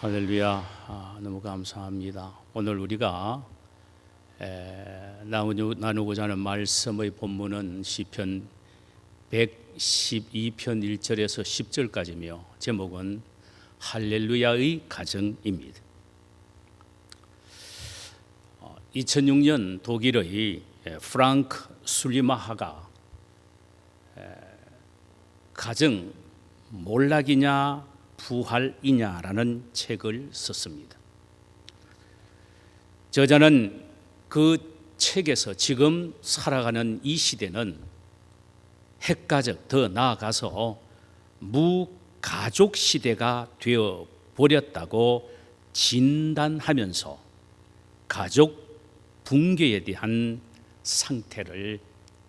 할렐루야. 너무 감사합니다. 오늘 우리가 나누고자 하는 말씀의 본문은 시편 112편 1절에서 10절까지며 제목은 할렐루야의 가정입니다. 2006년 독일의 프랑크 술리마하가 가정 몰락이냐 부활이냐라는 책을 썼습니다. 저자는 그 책에서 지금 살아가는 이 시대는 핵가족, 더 나아가서 무가족 시대가 되어 버렸다고 진단하면서 가족 붕괴에 대한 상태를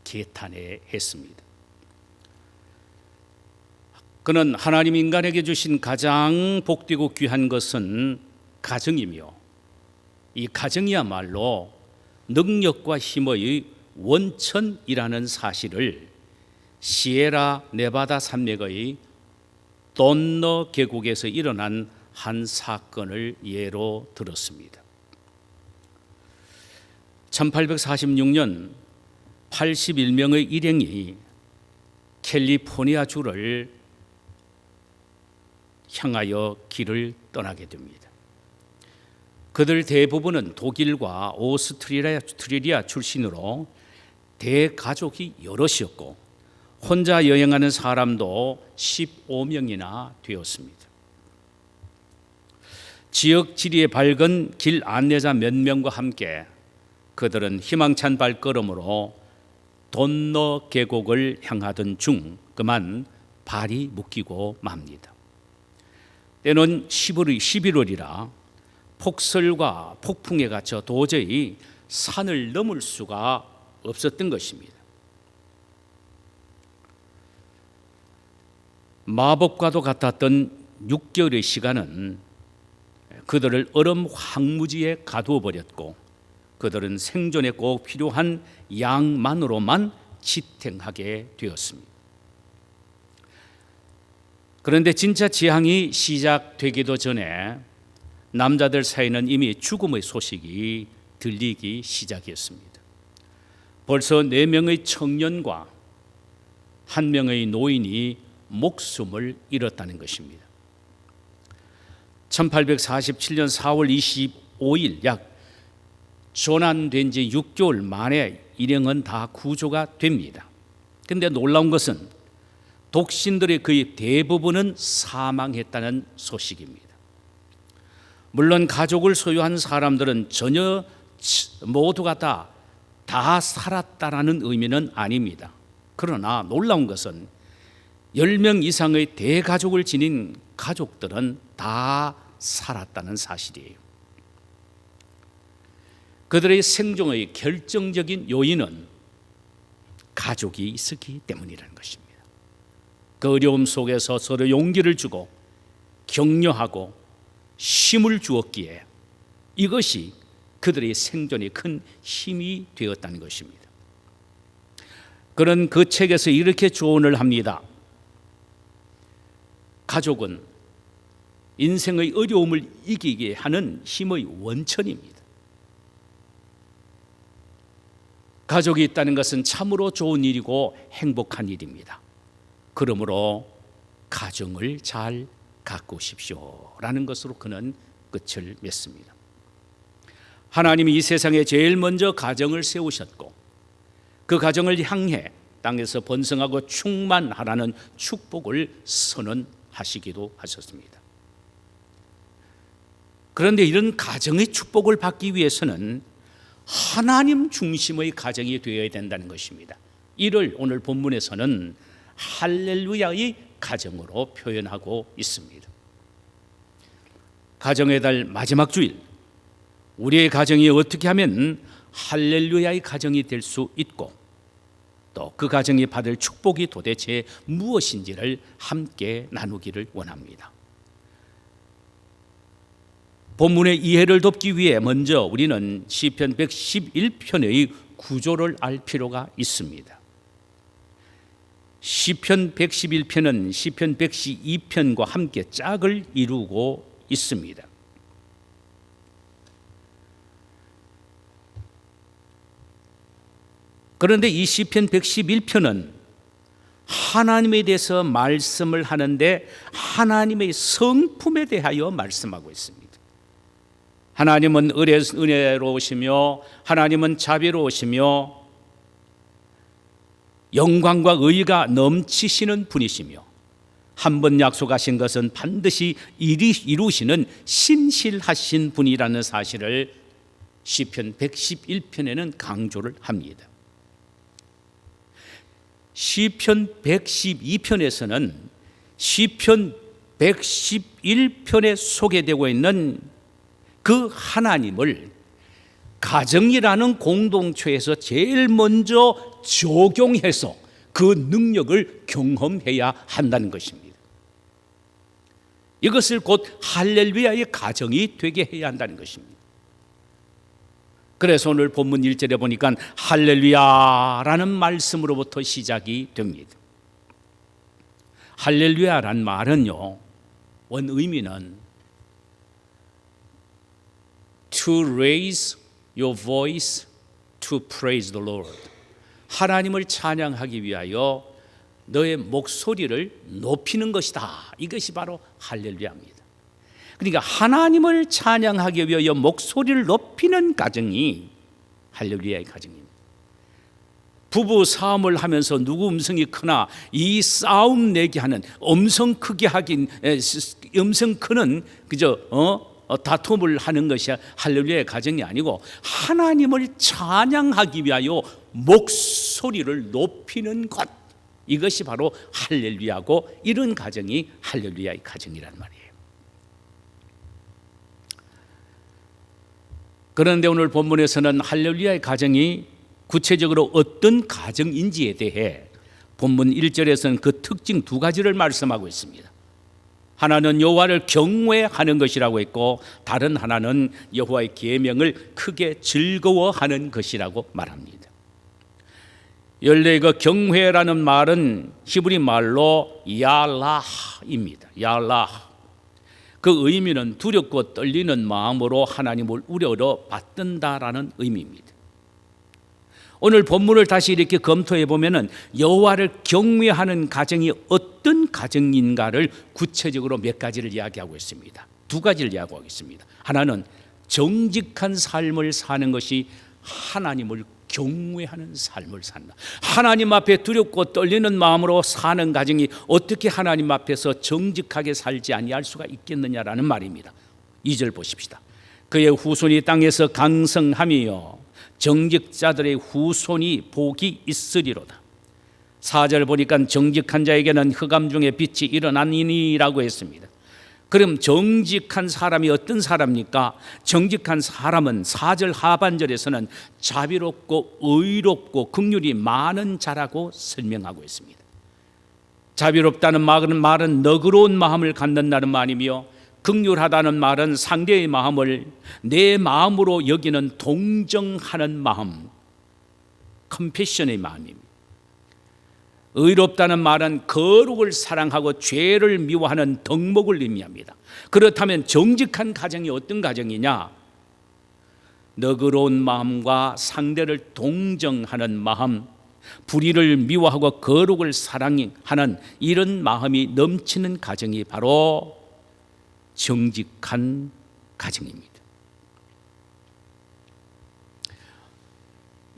개탄해 했습니다. 그는 하나님 인간에게 주신 가장 복되고 귀한 것은 가정이며 이 가정이야말로 능력과 힘의 원천이라는 사실을 시에라 네바다 산맥의 돈너 계곡에서 일어난 한 사건을 예로 들었습니다. 1846년 81명의 일행이 캘리포니아주를 향하여 길을 떠나게 됩니다. 그들 대부분은 독일과 오스트리아 출신으로 대가족이 여럿이었고 혼자 여행하는 사람도 15명이나 되었습니다. 지역 지리에 밝은 길 안내자 몇 명과 함께 그들은 희망찬 발걸음으로 돈너 계곡을 향하던 중 그만 발이 묶이고 맙니다. 때는 11월이라 폭설과 폭풍에 갇혀 도저히 산을 넘을 수가 없었던 것입니다. 마법과도 같았던 6개월의 시간은 그들을 얼음 황무지에 가두어 버렸고 그들은 생존에 꼭 필요한 양만으로만 지탱하게 되었습니다. 그런데 진짜 재앙이 시작되기도 전에 남자들 사이는 이미 죽음의 소식이 들리기 시작했습니다. 벌써 4명의 청년과 1명의 노인이 목숨을 잃었다는 것입니다. 1847년 4월 25일 약 조난된 지 6개월 만에 일행은 다 구조가 됩니다. 그런데 놀라운 것은 독신들의 거의 대부분은 사망했다는 소식입니다. 물론 가족을 소유한 사람들은 전혀 모두가 다 살았다라는 의미는 아닙니다. 그러나 놀라운 것은 10명 이상의 대가족을 지닌 가족들은 다 살았다는 사실이에요. 그들의 생존의 결정적인 요인은 가족이 있었기 때문이라는 것입니다. 그 어려움 속에서 서로 용기를 주고 격려하고 힘을 주었기에 이것이 그들의 생존에 큰 힘이 되었다는 것입니다. 그는 그 책에서 이렇게 조언을 합니다. 가족은 인생의 어려움을 이기게 하는 힘의 원천입니다. 가족이 있다는 것은 참으로 좋은 일이고 행복한 일입니다. 그러므로 가정을 잘 가꾸십시오라는 것으로 그는 끝을 맺습니다. 하나님이 이 세상에 제일 먼저 가정을 세우셨고 그 가정을 향해 땅에서 번성하고 충만하라는 축복을 선언하시기도 하셨습니다. 그런데 이런 가정의 축복을 받기 위해서는 하나님 중심의 가정이 되어야 된다는 것입니다. 이를 오늘 본문에서는 할렐루야의 가정으로 표현하고 있습니다. 가정의 달 마지막 주일, 우리의 가정이 어떻게 하면 할렐루야의 가정이 될 수 있고 또 그 가정이 받을 축복이 도대체 무엇인지를 함께 나누기를 원합니다. 본문의 이해를 돕기 위해 먼저 우리는 시편 111편의 구조를 알 필요가 있습니다. 시편 111편은 시편 112편과 함께 짝을 이루고 있습니다. 그런데 이 시편 111편은 하나님에 대해서 말씀을 하는데 하나님의 성품에 대하여 말씀하고 있습니다. 하나님은 은혜로우시며 하나님은 자비로우시며 영광과 의가 넘치시는 분이시며 한 번 약속하신 것은 반드시 이루시는 신실하신 분이라는 사실을 시편 111편에는 강조를 합니다. 시편 112편에서는 시편 111편에 소개되고 있는 그 하나님을 가정이라는 공동체에서 제일 먼저 적용해서 그 능력을 경험해야 한다는 것입니다. 이것을 곧 할렐루야의 가정이 되게 해야 한다는 것입니다. 그래서 오늘 본문 1절에 보니까 할렐루야라는 말씀으로부터 시작이 됩니다. 할렐루야란 말은요, 원 의미는 to raise your voice to praise the Lord. 하나님을 찬양하기 위하여 너의 목소리를 높이는 것이다. 이것이 바로 할렐루야입니다. 그러니까 하나님을 찬양하기 위하여 목소리를 높이는 가정이 할렐루야의 가정입니다. 부부 싸움을 하면서 누구 음성이 크나 이 싸움 내게 하는 음성 크게 하긴 음성 크는 그저 다툼을 하는 것이 할렐루야의 가정이 아니고 하나님을 찬양하기 위하여 목소리를 높이는 것, 이것이 바로 할렐루야고 이런 가정이 할렐루야의 가정이란 말이에요. 그런데 오늘 본문에서는 할렐루야의 가정이 구체적으로 어떤 가정인지에 대해 본문 1절에서는 그 특징 두 가지를 말씀하고 있습니다. 하나는 여호와를 경외하는 것이라고 했고 다른 하나는 여호와의 계명을 크게 즐거워하는 것이라고 말합니다. 원래 그 경외라는 말은 히브리 말로 야라입니다. 야라. 그 의미는 두렵고 떨리는 마음으로 하나님을 우러러 받든다라는 의미입니다. 오늘 본문을 다시 이렇게 검토해 보면은 여호와를 경외하는 가정이 어떤 가정인가를 구체적으로 몇 가지를 이야기하고 있습니다. 두 가지를 이야기하고 있습니다. 하나는 정직한 삶을 사는 것이 하나님을 경외하는 삶을 산다. 하나님 앞에 두렵고 떨리는 마음으로 사는 가정이 어떻게 하나님 앞에서 정직하게 살지 아니할 수가 있겠느냐라는 말입니다. 2절 보십시다. 그의 후손이 땅에서 강성하며 정직자들의 후손이 복이 있으리로다. 4절 보니까 정직한 자에게는 흑암 중에 빛이 일어나니라고 했습니다. 그럼 정직한 사람이 어떤 사람입니까? 정직한 사람은 4절 하반절에서는 자비롭고 의롭고 긍휼이 많은 자라고 설명하고 있습니다. 자비롭다는 말은 너그러운 마음을 갖는다는 말이며 긍휼하다는 말은 상대의 마음을 내 마음으로 여기는 동정하는 마음, 컴패션의 마음입니다. 의롭다는 말은 거룩을 사랑하고 죄를 미워하는 덕목을 의미합니다. 그렇다면 정직한 가정이 어떤 가정이냐? 너그러운 마음과 상대를 동정하는 마음, 불의를 미워하고 거룩을 사랑하는 이런 마음이 넘치는 가정이 바로 정직한 가정입니다.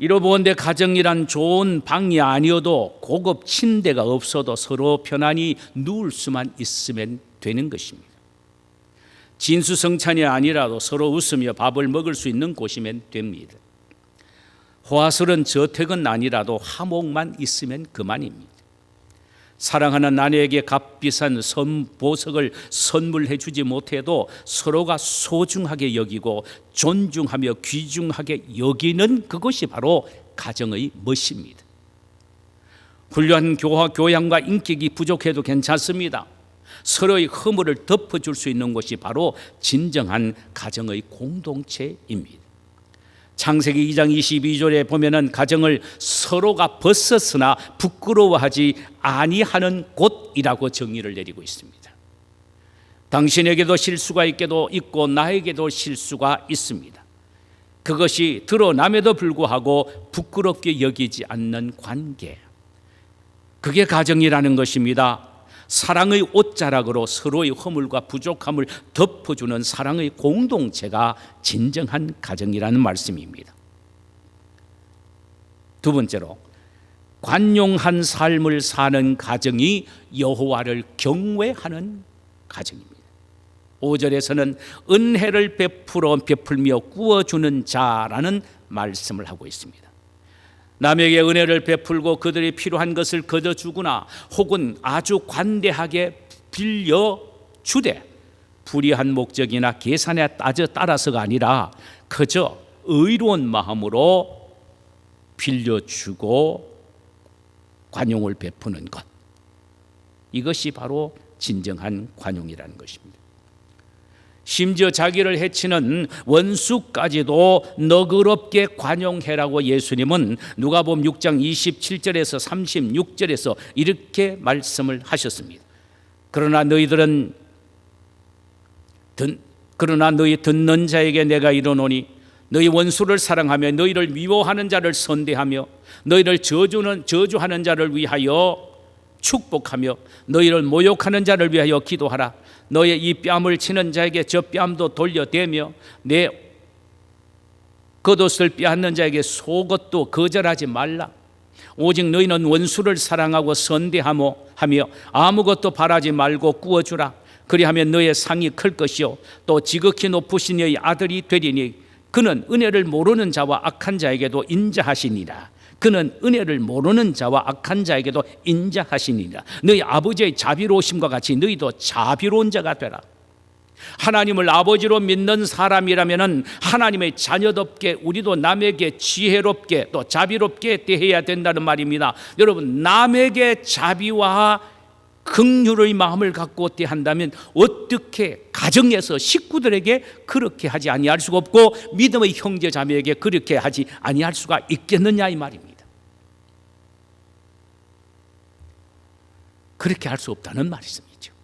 이로본데 가정이란 좋은 방이 아니어도 고급 침대가 없어도 서로 편안히 누울 수만 있으면 되는 것입니다. 진수성찬이 아니라도 서로 웃으며 밥을 먹을 수 있는 곳이면 됩니다. 호화스러운 저택은 아니라도 화목만 있으면 그만입니다. 사랑하는 아내에게 값비싼 보석을 선물해 주지 못해도 서로가 소중하게 여기고 존중하며 귀중하게 여기는 그것이 바로 가정의 멋입니다. 훌륭한 교양과 인격이 부족해도 괜찮습니다. 서로의 허물을 덮어줄 수 있는 것이 바로 진정한 가정의 공동체입니다. 창세기 2장 22절에 보면은 가정을 서로가 벗었으나 부끄러워하지 아니하는 곳이라고 정의를 내리고 있습니다. 당신에게도 실수가 있고 나에게도 실수가 있습니다. 그것이 드러남에도 불구하고 부끄럽게 여기지 않는 관계, 그게 가정이라는 것입니다. 사랑의 옷자락으로 서로의 허물과 부족함을 덮어주는 사랑의 공동체가 진정한 가정이라는 말씀입니다. 두 번째로, 관용한 삶을 사는 가정이 여호와를 경외하는 가정입니다. 5절에서는 은혜를 베풀며 구워주는 자라는 말씀을 하고 있습니다. 남에게 은혜를 베풀고 그들이 필요한 것을 거둬주거나 혹은 아주 관대하게 빌려주되 불의한 목적이나 계산에 따라서가 아니라 그저 의로운 마음으로 빌려주고 관용을 베푸는 것, 이것이 바로 진정한 관용이라는 것입니다. 심지어 자기를 해치는 원수까지도 너그럽게 관용해라고 예수님은 누가복음 6장 27절에서 36절에서 이렇게 말씀을 하셨습니다. 그러나 너희 듣는 자에게 내가 이르노니 너희 원수를 사랑하며 너희를 미워하는 자를 선대하며 너희를 저주하는 자를 위하여 축복하며 너희를 모욕하는 자를 위하여 기도하라. 너의 이 뺨을 치는 자에게 저 뺨도 돌려대며 내 겉옷을 빼앗는 자에게 속옷도 거절하지 말라. 오직 너희는 원수를 사랑하고 선대하며 아무것도 바라지 말고 구워주라. 그리하면 너의 상이 클 것이요 또 지극히 높으신 너희 아들이 되리니 그는 은혜를 모르는 자와 악한 자에게도 인자하시니라. 그는 은혜를 모르는 자와 악한 자에게도 인자하시니라. 너희 아버지의 자비로우심과 같이 너희도 자비로운 자가 되라. 하나님을 아버지로 믿는 사람이라면 하나님의 자녀답게 우리도 남에게 지혜롭게 또 자비롭게 대해야 된다는 말입니다. 여러분, 남에게 자비와 긍휼의 마음을 갖고 대한다면 어떻게 가정에서 식구들에게 그렇게 하지 아니할 수가 없고 믿음의 형제 자매에게 그렇게 하지 아니할 수가 있겠느냐 이 말입니다. 그렇게 할 수 없다는 말씀이죠.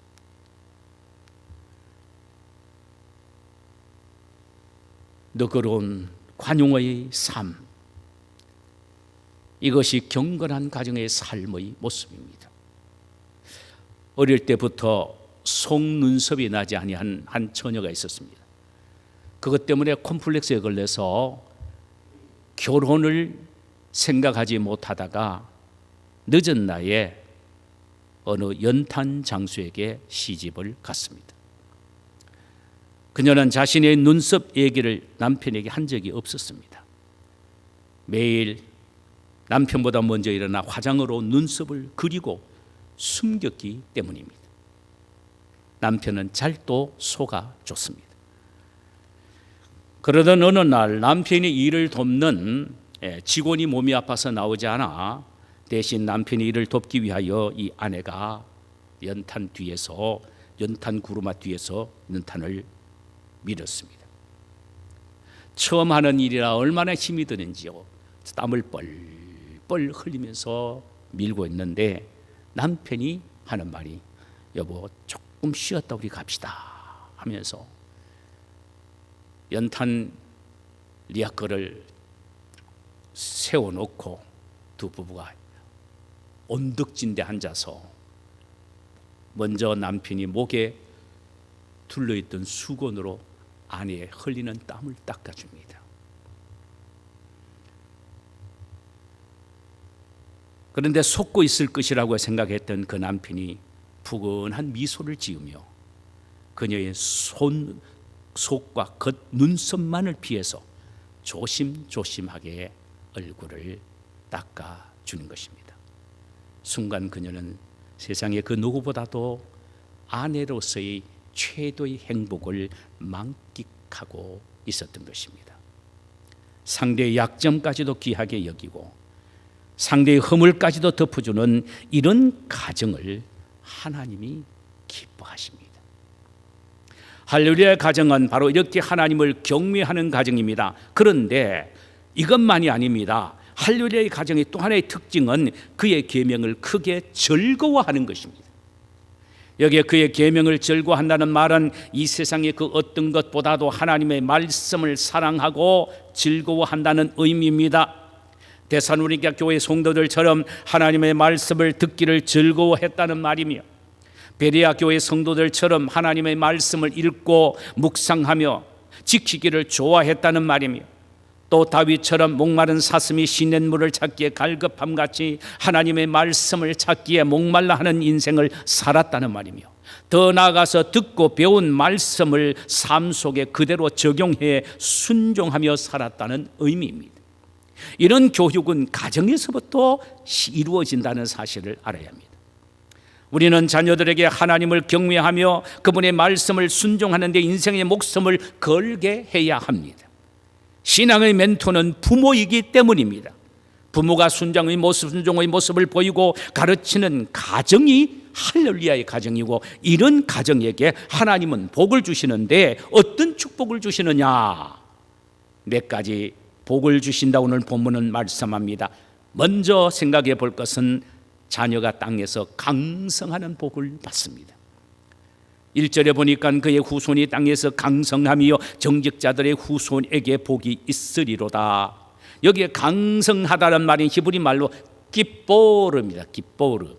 너그러운 관용의 삶, 이것이 경건한 가정의 삶의 모습입니다. 어릴 때부터 속눈썹이 나지 아니한 한 처녀가 있었습니다. 그것 때문에 콤플렉스에 걸려서 결혼을 생각하지 못하다가 늦은 나이에 어느 연탄 장수에게 시집을 갔습니다. 그녀는 자신의 눈썹 얘기를 남편에게 한 적이 없었습니다. 매일 남편보다 먼저 일어나 화장으로 눈썹을 그리고 숨겼기 때문입니다. 남편은 잘도 속아줬습니다. 그러던 어느 날 남편이 일을 돕는 직원이 몸이 아파서 나오지 않아 대신 남편이 일을 돕기 위하여 이 아내가 연탄 구루마 뒤에서 연탄을 밀었습니다. 처음 하는 일이라 얼마나 힘이 드는지요. 땀을 뻘뻘 흘리면서 밀고 있는데 남편이 하는 말이 여보 조금 쉬었다 우리 갑시다 하면서 연탄 리아커를 세워놓고 두 부부가 언덕진데 앉아서 먼저 남편이 목에 둘러있던 수건으로 아내의 흘리는 땀을 닦아줍니다. 그런데 속고 있을 것이라고 생각했던 그 남편이 푸근한 미소를 지으며 그녀의 속과 겉 눈썹만을 피해서 조심조심하게 얼굴을 닦아주는 것입니다. 순간 그녀는 세상의 그 누구보다도 아내로서의 최고의 행복을 만끽하고 있었던 것입니다. 상대의 약점까지도 귀하게 여기고 상대의 허물까지도 덮어주는 이런 가정을 하나님이 기뻐하십니다. 할렐루야의 가정은 바로 이렇게 하나님을 경외하는 가정입니다. 그런데 이것만이 아닙니다. 할렐루야의 가정의 또 하나의 특징은 그의 계명을 크게 즐거워하는 것입니다. 여기에 그의 계명을 즐거워한다는 말은 이 세상의 그 어떤 것보다도 하나님의 말씀을 사랑하고 즐거워한다는 의미입니다. 데살로니가 교회 성도들처럼 하나님의 말씀을 듣기를 즐거워했다는 말이며, 베레아 교회 성도들처럼 하나님의 말씀을 읽고 묵상하며 지키기를 좋아했다는 말이며, 또 다윗처럼 목마른 사슴이 시냇물을 찾기에 갈급함같이 하나님의 말씀을 찾기에 목말라 하는 인생을 살았다는 말이며, 더 나아가서 듣고 배운 말씀을 삶 속에 그대로 적용해 순종하며 살았다는 의미입니다. 이런 교육은 가정에서부터 이루어진다는 사실을 알아야 합니다. 우리는 자녀들에게 하나님을 경외하며 그분의 말씀을 순종하는 데 인생의 목숨을 걸게 해야 합니다. 신앙의 멘토는 부모이기 때문입니다. 부모가 순종의 모습을 보이고 가르치는 가정이 할렐루야의 가정이고, 이런 가정에게 하나님은 복을 주시는데 어떤 축복을 주시느냐? 몇 가지 복을 주신다 오늘 본문은 말씀합니다. 먼저 생각해 볼 것은 자녀가 땅에서 강성하는 복을 받습니다. 1절에 보니까 그의 후손이 땅에서 강성하며 정직자들의 후손에게 복이 있으리로다. 여기에 강성하다는 말인 히브리 말로 기뽀르입니다. 기뽀르.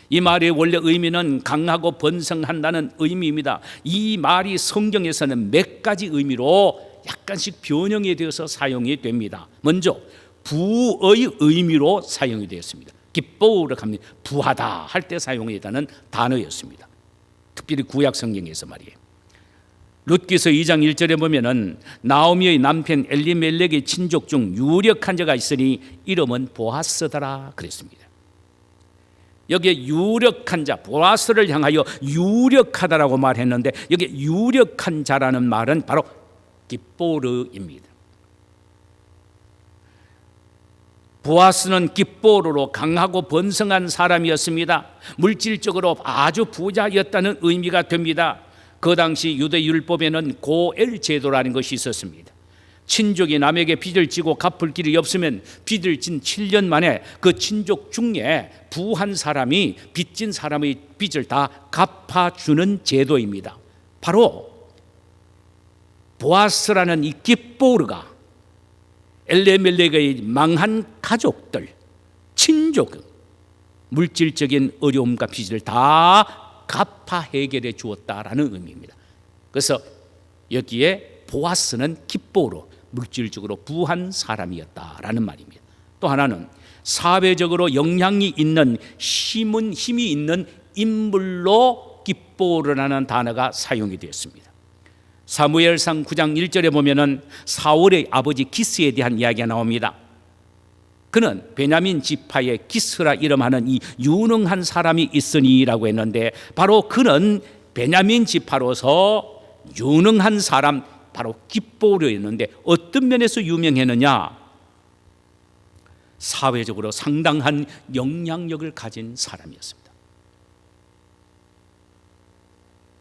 이 말의 원래 의미는 강하고 번성한다는 의미입니다. 이 말이 성경에서는 몇 가지 의미로 약간씩 변형이 되어서 사용이 됩니다. 먼저 부의 의미로 사용이 되었습니다. 기뻐오르 합니다. 부하다 할 때 사용이 되는 단어였습니다. 특별히 구약 성경에서 말이에요. 룻기서 2장 1절에 보면은 나오미의 남편 엘리멜렉의 친족 중 유력한 자가 있으니 이름은 보아스더라 그랬습니다. 여기에 유력한 자, 보아스를 향하여 유력하다라고 말했는데, 여기 유력한 자라는 말은 바로 기뽀르입니다. 보아스는 기뽀르로 강하고 번성한 사람이었습니다. 물질적으로 아주 부자였다는 의미가 됩니다. 그 당시 유대 율법에는 고엘 제도라는 것이 있었습니다. 친족이 남에게 빚을 지고 갚을 길이 없으면 빚을 진 7년 만에 그 친족 중에 부한 사람이 빚진 사람의 빚을 다 갚아주는 제도입니다. 바로 보아스라는 이 기뽀르가 엘레멜렉의 망한 가족들, 친족, 물질적인 어려움과 빚을 다 갚아 해결해 주었다라는 의미입니다. 그래서 여기에 보아스는 기뽀르, 물질적으로 부한 사람이었다라는 말입니다. 또 하나는 사회적으로 영향이 있는 힘이 있는 인물로 기뽀르라는 단어가 사용이 되었습니다. 사무엘상 9장 1절에 보면은 사울의 아버지 기스에 대한 이야기가 나옵니다. 그는 베냐민 지파의 기스라 이름하는 이 유능한 사람이 있으니라고 했는데, 바로 그는 베냐민 지파로서 유능한 사람, 바로 기뽀르였는데 어떤 면에서 유명했느냐? 사회적으로 상당한 영향력을 가진 사람이었습니다.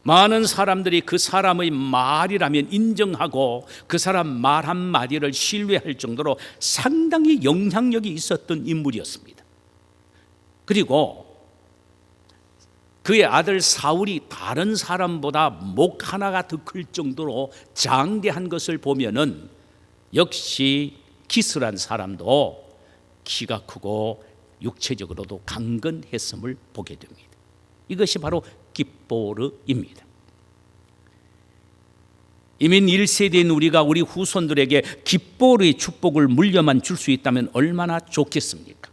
많은 사람들이 그 사람의 말이라면 인정하고 그 사람 말 한마디를 신뢰할 정도로 상당히 영향력이 있었던 인물이었습니다. 그리고 그의 아들 사울이 다른 사람보다 목 하나가 더 클 정도로 장대한 것을 보면은 역시 기스란 사람도 키가 크고 육체적으로도 강건했음을 보게 됩니다. 이것이 바로 기뽀르입니다. 이민 1세대인 우리가 우리 후손들에게 기뽀르의 축복을 물려만 줄 수 있다면 얼마나 좋겠습니까?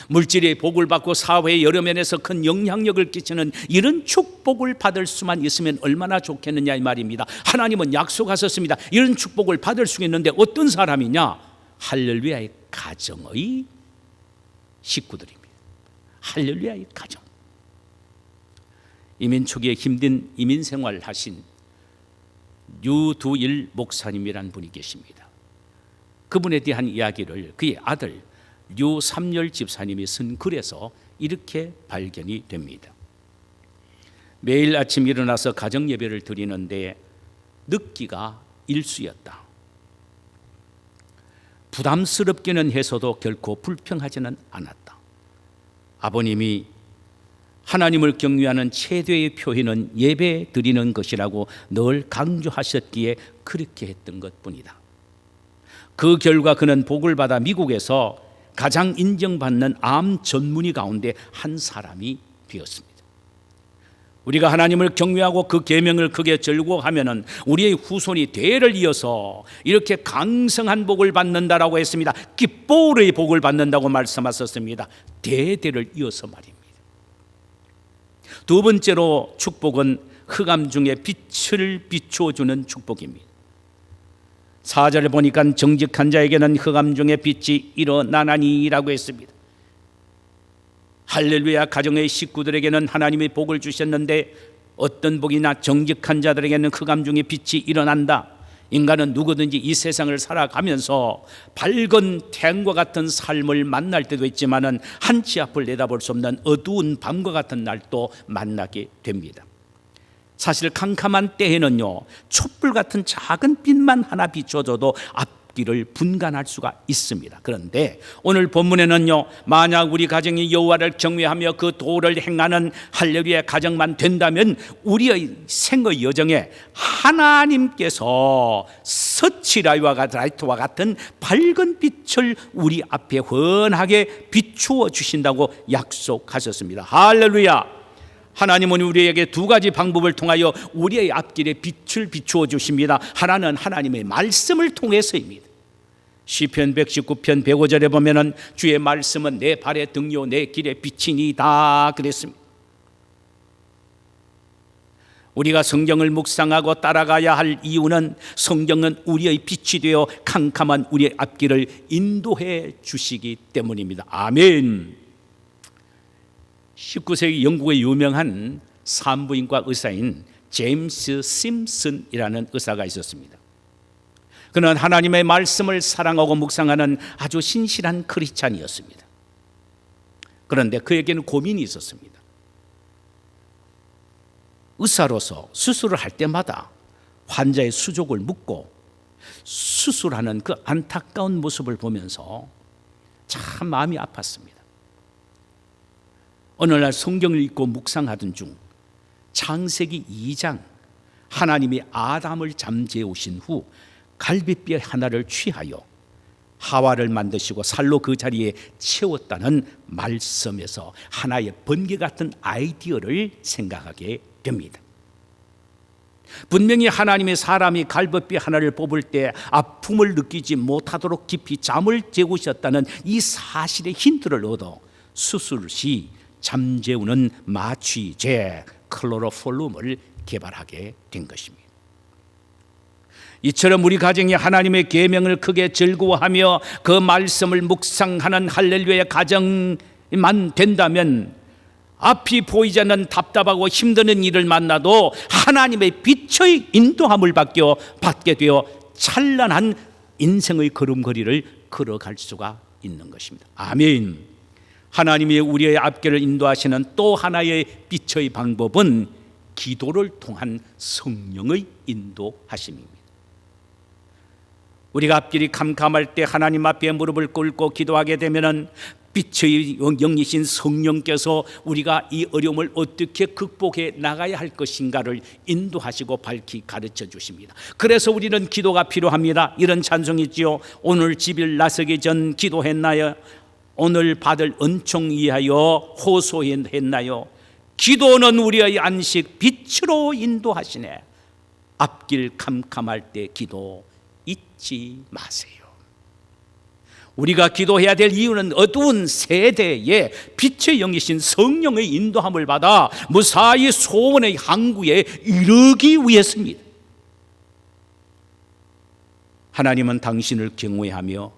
물질의 복을 받고 사회의 여러 면에서 큰 영향력을 끼치는 이런 축복을 받을 수만 있으면 얼마나 좋겠느냐 이 말입니다. 하나님은 약속하셨습니다. 이런 축복을 받을 수 있는데 어떤 사람이냐? 할렐루야의 가정의 식구들입니다. 할렐루야의 가정. 이민 초기에 힘든 이민 생활을 하신 류두일 목사님이라는 분이 계십니다. 그분에 대한 이야기를 그의 아들 류삼열 집사님이 쓴 글에서 이렇게 발견이 됩니다. 매일 아침 일어나서 가정 예배를 드리는데 늦기가 일수였다. 부담스럽기는 해서도 결코 불평하지는 않았다. 아버님이 하나님을 경외하는 최대의 표현은 예배 드리는 것이라고 늘 강조하셨기에 그렇게 했던 것뿐이다. 그 결과 그는 복을 받아 미국에서 가장 인정받는 암 전문의 가운데 한 사람이 되었습니다. 우리가 하나님을 경외하고 그 계명을 크게 즐거워하면은 우리의 후손이 대를 이어서 이렇게 강성한 복을 받는다라고 했습니다. 기뻐의 복을 받는다고 말씀하셨습니다. 대대를 이어서 말입니다. 두 번째로 축복은 흑암 중에 빛을 비추어 주는 축복입니다. 4절을 보니까 정직한 자에게는 흑암 중에 빛이 일어나나니라고 했습니다. 할렐루야, 가정의 식구들에게는 하나님의 복을 주셨는데 어떤 복이나 정직한 자들에게는 흑암 중에 빛이 일어난다. 인간은 누구든지 이 세상을 살아가면서 밝은 태양과 같은 삶을 만날 때도 있지만은 한치 앞을 내다볼 수 없는 어두운 밤과 같은 날도 만나게 됩니다. 사실 캄캄한 때에는요, 촛불 같은 작은 빛만 하나 비춰줘도 앞길을 분간할 수가 있습니다. 그런데 오늘 본문에는요, 만약 우리 가정이 여호와를 경외하며 그 도를 행하는 할렐루야 가정만 된다면 우리의 생의 여정에 하나님께서 서치라이트와 같은 밝은 빛을 우리 앞에 훤하게 비추어 주신다고 약속하셨습니다. 할렐루야. 하나님은 우리에게 두 가지 방법을 통하여 우리의 앞길에 빛을 비추어 주십니다. 하나는 하나님의 말씀을 통해서입니다. 시편 119편 105절에 보면은 주의 말씀은 내 발의 등요 내 길의 빛이니이다 그랬습니다. 우리가 성경을 묵상하고 따라가야 할 이유는 성경은 우리의 빛이 되어 캄캄한 우리의 앞길을 인도해 주시기 때문입니다. 아멘. 19세기 영국의 유명한 산부인과 의사인 제임스 심슨이라는 의사가 있었습니다. 그는 하나님의 말씀을 사랑하고 묵상하는 아주 신실한 크리스찬이었습니다. 그런데 그에게는 고민이 있었습니다. 의사로서 수술을 할 때마다 환자의 수족을 묶고 수술하는 그 안타까운 모습을 보면서 참 마음이 아팠습니다. 어느 날 성경을 읽고 묵상하던 중 창세기 2장 하나님이 아담을 잠재우신 후 갈빗뼈 하나를 취하여 하와를 만드시고 살로 그 자리에 채웠다는 말씀에서 하나의 번개 같은 아이디어를 생각하게 됩니다. 분명히 하나님의 사람이 갈빗뼈 하나를 뽑을 때 아픔을 느끼지 못하도록 깊이 잠을 재우셨다는 이 사실의 힌트를 얻어 수술 시 잠재우는 마취제 클로로폴름을 개발하게 된 것입니다. 이처럼 우리 가정이 하나님의 계명을 크게 즐거워하며 그 말씀을 묵상하는 할렐루야 가정만 된다면 앞이 보이지 않는 답답하고 힘드는 일을 만나도 하나님의 빛의 인도함을 받게 되어 찬란한 인생의 걸음걸이를 걸어갈 수가 있는 것입니다. 아멘. 하나님이 우리의 앞길을 인도하시는 또 하나의 빛의 방법은 기도를 통한 성령의 인도하심입니다. 우리가 앞길이 캄캄할 때 하나님 앞에 무릎을 꿇고 기도하게 되면은 빛의 영이신 성령께서 우리가 이 어려움을 어떻게 극복해 나가야 할 것인가를 인도하시고 밝히 가르쳐 주십니다. 그래서 우리는 기도가 필요합니다. 이런 찬송이지요. 오늘 집일 나서기 전 기도했나요? 오늘 받을 은총 위하여 호소했나요? 기도는 우리의 안식 빛으로 인도하시네. 앞길 캄캄할 때 기도 잊지 마세요. 우리가 기도해야 될 이유는 어두운 세대에 빛의 영이신 성령의 인도함을 받아 무사히 소원의 항구에 이르기 위해서입니다. 하나님은 당신을 경외하며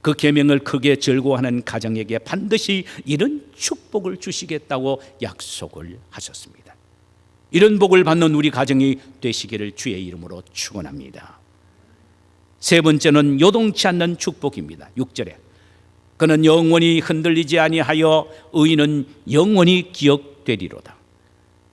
그 계명을 크게 즐거워하는 가정에게 반드시 이런 축복을 주시겠다고 약속을 하셨습니다. 이런 복을 받는 우리 가정이 되시기를 주의 이름으로 축원합니다. 세 번째는 요동치 않는 축복입니다. 6절에 그는 영원히 흔들리지 아니하여 의인은 영원히 기억되리로다.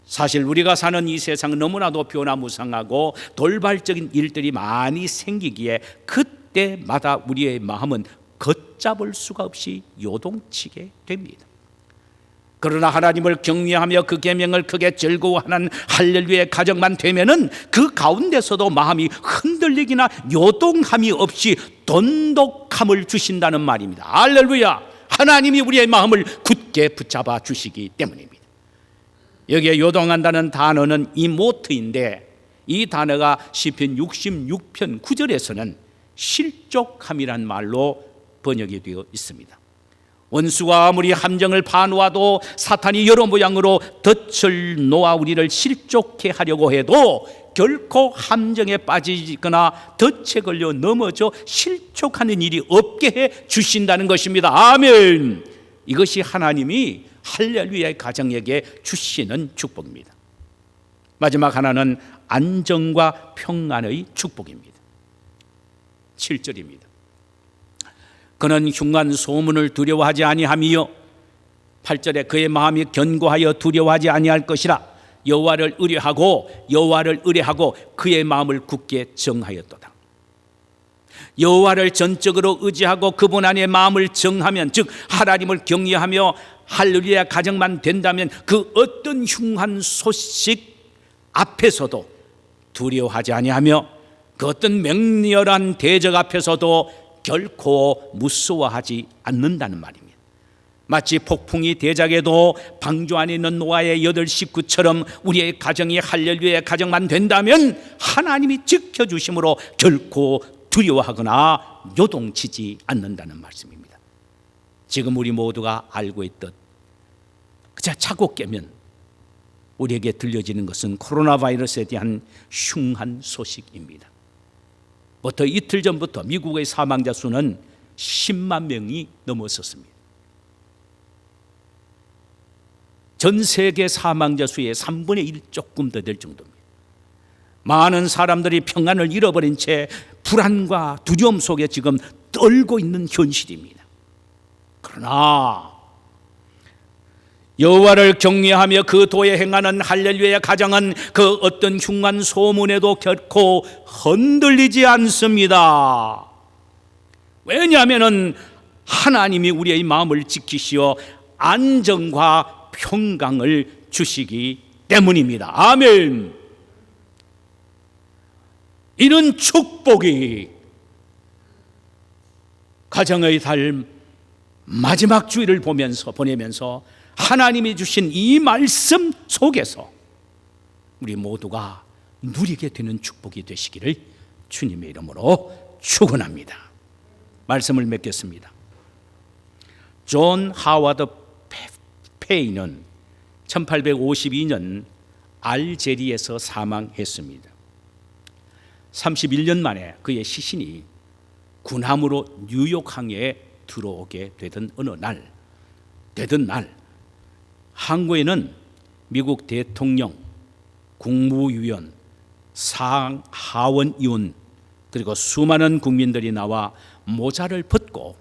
사실 우리가 사는 이 세상은 너무나도 변화무쌍하고 돌발적인 일들이 많이 생기기에 그때마다 우리의 마음은 걷잡을 수가 없이 요동치게 됩니다. 그러나 하나님을 경외하며 그 계명을 크게 즐거워하는 할렐루야의 가정만 되면은 그 가운데서도 마음이 흔들리기나 요동함이 없이 돈독함을 주신다는 말입니다. 할렐루야! 하나님이 우리의 마음을 굳게 붙잡아 주시기 때문입니다. 여기에 요동한다는 단어는 이모트인데, 이 단어가 시편 66편 9절에서는 실족함이란 말로 번역이 되어 있습니다. 원수가 아무리 함정을 파놓아도, 사탄이 여러 모양으로 덫을 놓아 우리를 실족해 하려고 해도 결코 함정에 빠지거나 덫에 걸려 넘어져 실족하는 일이 없게 해 주신다는 것입니다. 아멘. 이것이 하나님이 할렐루야의 가정에게 주시는 축복입니다. 마지막 하나는 안정과 평안의 축복입니다. 7절입니다. 그는 흉한 소문을 두려워하지 아니하며, 8절에 그의 마음이 견고하여 두려워하지 아니할 것이라. 여호와를 의뢰하고 그의 마음을 굳게 정하였도다. 여호와를 전적으로 의지하고 그분 안에 마음을 정하면, 즉 하나님을 경외하며 할렐루야 가정만 된다면 그 어떤 흉한 소식 앞에서도 두려워하지 아니하며, 그 어떤 맹렬한 대적 앞에서도 결코 무서워하지 않는다는 말입니다. 마치 폭풍이 대작에도 방주 안에 있는 노아의 8 식구처럼 우리의 가정이 할렐루야의 가정만 된다면 하나님이 지켜주심으로 결코 두려워하거나 요동치지 않는다는 말씀입니다. 지금 우리 모두가 알고 있듯 그저 자고 깨면 우리에게 들려지는 것은 코로나 바이러스에 대한 흉한 소식입니다. 부터 이틀 전부터 미국의 사망자 수는 10만 명이 넘었었습니다. 전 세계 사망자 수의 3분의 1 조금 더 될 정도입니다. 많은 사람들이 평안을 잃어버린 채 불안과 두려움 속에 지금 떨고 있는 현실입니다. 그러나 여호와를 경외하며 그 도에 행하는 할렐루야 가정은 그 어떤 흉한 소문에도 결코 흔들리지 않습니다. 왜냐하면 하나님이 우리의 마음을 지키시어 안정과 평강을 주시기 때문입니다. 아멘. 이는 축복이 가정의 달 마지막 주일을 보내면서 하나님이 주신 이 말씀 속에서 우리 모두가 누리게 되는 축복이 되시기를 주님의 이름으로 축원합니다. 말씀을 맺겠습니다. 존 하워드 페이는 1852년 알제리에서 사망했습니다. 31년 만에 그의 시신이 군함으로 뉴욕항에 들어오게 되던 날 항구에는 미국 대통령, 국무위원, 상하원의원 그리고 수많은 국민들이 나와 모자를 벗고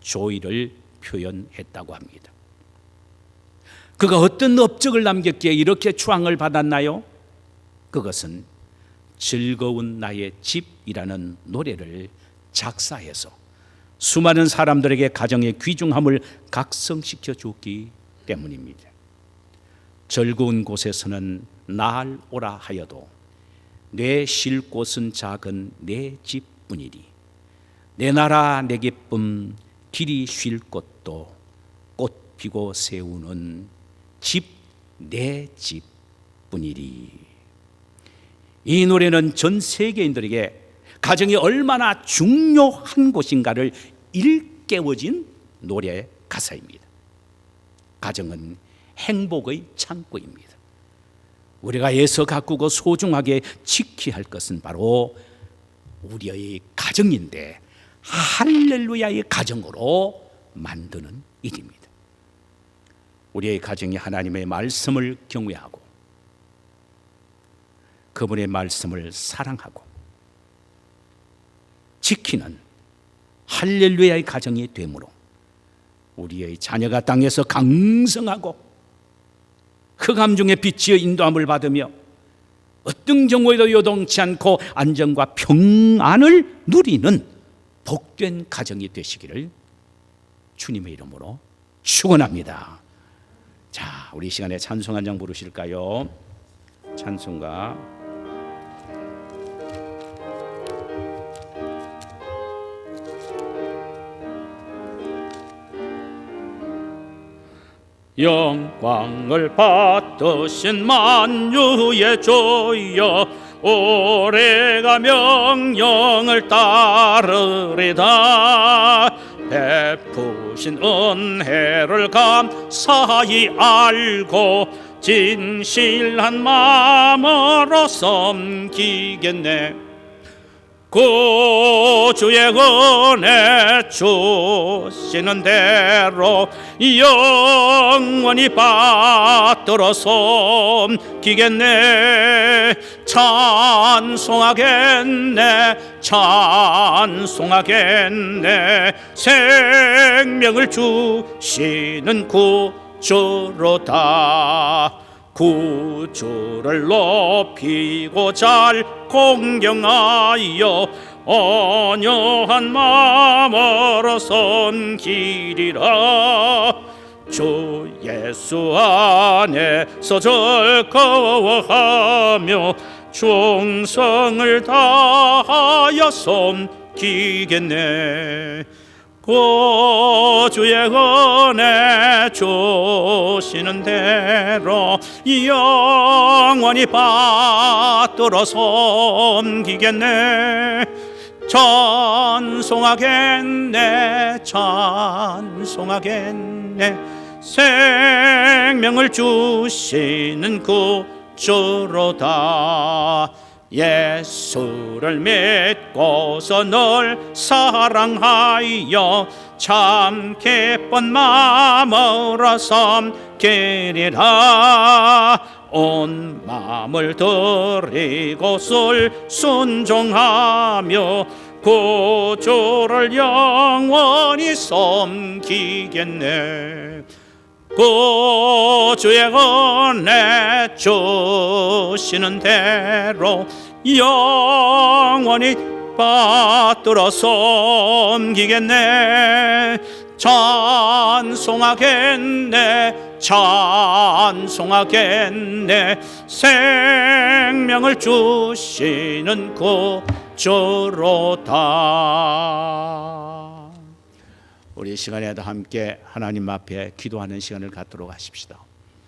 조의를 표현했다고 합니다. 그가 어떤 업적을 남겼기에 이렇게 추앙을 받았나요? 그것은 즐거운 나의 집이라는 노래를 작사해서 수많은 사람들에게 가정의 귀중함을 각성시켜 주었기 때문입니다. 즐거운 곳에서는 날 오라 하여도 내 쉴 곳은 작은 내 집뿐이리. 내 나라 내 기쁨 길이 쉴 곳도 꽃 피고 세우는 집 내 집뿐이리. 이 노래는 전 세계인들에게 가정이 얼마나 중요한 곳인가를 일깨워진 노래 가사입니다. 가정은 행복의 창고입니다. 우리가 애써 가꾸고 소중하게 지켜야 할 것은 바로 우리의 가정인데 할렐루야의 가정으로 만드는 일입니다. 우리의 가정이 하나님의 말씀을 경외하고 그분의 말씀을 사랑하고 지키는 할렐루야의 가정이 되므로 우리의 자녀가 땅에서 강성하고 흑암 중에 빛의 인도함을 받으며 어떤 경우에도 요동치 않고 안정과 평안을 누리는 복된 가정이 되시기를 주님의 이름으로 축원합니다. 자, 우리 시간에 찬송 한 장 부르실까요? 찬송가 영광을 받으신 만유의 주여, 오래가 명령을 따르리다. 베푸신 은혜를 감사히 알고 진실한 마음으로 섬기겠네. 구주의 은혜 주시는 대로 영원히 받들어 섬기겠네. 찬송하겠네, 찬송하겠네. 생명을 주시는 구주로다. 구주를 높이고 잘 공경하여 온유한 마음으로 섬기리라. 주 예수 안에서 즐거워하며 충성을 다하여 섬기겠네. 구주의 은혜 주시는 대로 영원히 받들어 섬기겠네. 찬송하겠네, 찬송하겠네. 생명을 주시는 구주로다. 예수를 믿고서 널 사랑하여 참 기쁜 마음으로 섬기리라. 온 마음을 드리고 순종하며 구주를 영원히 섬기겠네. 구주의 은혜 주시는 대로 영원히 받들어 섬기겠네. 찬송하겠네, 찬송하겠네. 생명을 주시는 구주로다. 우리 시간에도 함께 하나님 앞에 기도하는 시간을 갖도록 하십시다.